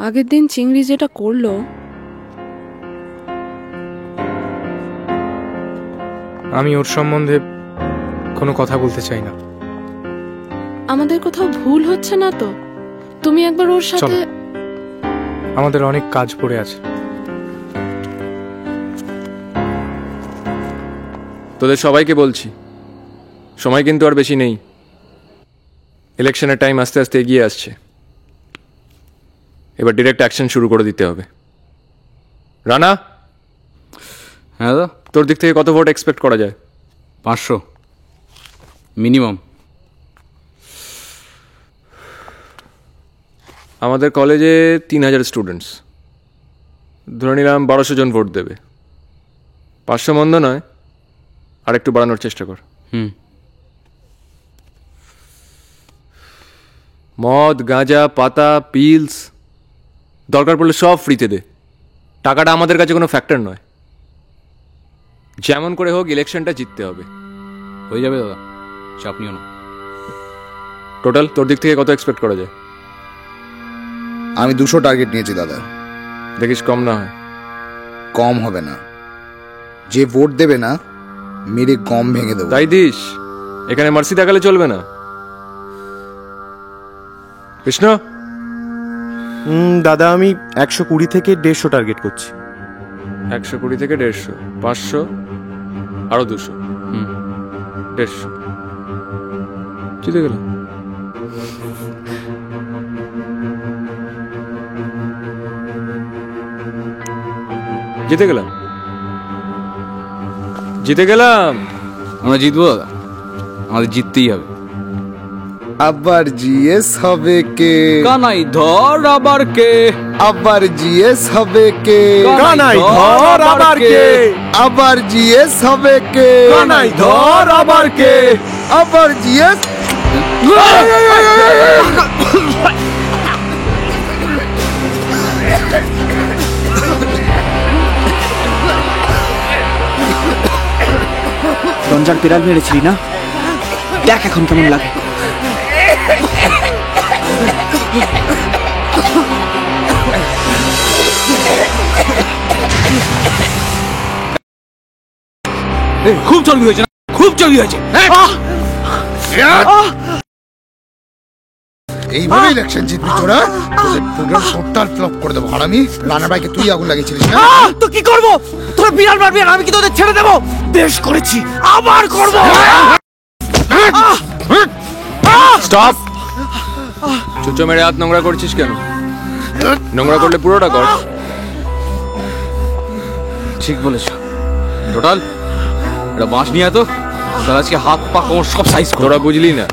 আগের দিন চিংড়ি যেটা করলো, আমি ওর সম্বন্ধে কোনো কথা বলতে চাই না। আমাদের কোথাও ভুল হচ্ছে না তো? তুমি একবার ওর সাথে। আমাদের অনেক কাজ পড়ে আছে। তোদের সবাইকে বলছি, সময় কিন্তু আর বেশি নেই। ইলেকশনের টাইম আস্তে আস্তে এগিয়ে আসছে। এবার ডিরেক্ট অ্যাকশন শুরু করে দিতে হবে। রানা, হ্যাঁ দাদা। তোর দিক থেকে কত ভোট এক্সপেক্ট করা যায়? 500 মিনিমাম। আমাদের কলেজে 3000 স্টুডেন্টস, ধরে নিলাম 1200 জন ভোট দেবে। 500 মন্দ নয়, আর একটু বাড়ানোর চেষ্টা কর। মদ, গাঁজা, পাতা, পিলস দরকার পড়লে সব ফ্রিতে দে। টাকাটা আমাদের কাছে কোনো ফ্যাক্টর নয়। যেমন করে হোক ইলেকশনটা জিততে হবে। হয়ে যাবে দাদা, চাপ নিও না। টোটাল তোর দিক থেকে কত এক্সপেক্ট করা যায়? আমি 200 টার্গেট নিয়েছি দাদা। দেখিস কম না হয়। কম হবে না, যে ভোট দেবে না মেরে গম ভেঙে দেবো। তাই দিস, এখানে মার্সি দেখালে চলবে না। কৃষ্ণ, দাদা আমি 120 থেকে 150 টার্গেট করছি। 120 থেকে 150, 500 আরো 200, 150 জিতে গেল। জিতে গেলাম, জিতে গেলাম। আমরা জিতবো দাদা, আমাদের জিততেই হবে। আবার জিএস হবে কে? কানাই ধর আবার কে? আবার জিএস হবে কে? কানাই ধর আবার কে? আবার জিএস হবে কে? কানাই ধর আবার কে? আবার জিএস। রঞ্জার পেরাল মেরেছিলি না? দেখ এখন কেমন লাগে। খুব চর্বি হয়েছে না? খুব চর্বি হয়েছে। এইভাবে ইলেকশন জিতবি তোরা? তোদের প্রোগ্রাম টোটাল ফ্লপ করে দেবো। হারামি, রানা ভাইকে তুই আগুন লাগিয়েছিলিস না? তো কি করবো? তোরা বিড়াল মারবি আর আমি কি তোদের ছেড়ে দেবো? বেশ করেছি, আবার করবো। স্টপ! চুচো মেরে হাত নোংরা করছিস কেন? নোংরা করলে পুরোটা কর। ঠিক বলেছ। টোটাল এটা বাঁশ নিয়ে তো আজকে হাত পা কোমর সব সাইজ। তোরা বুঝলি না,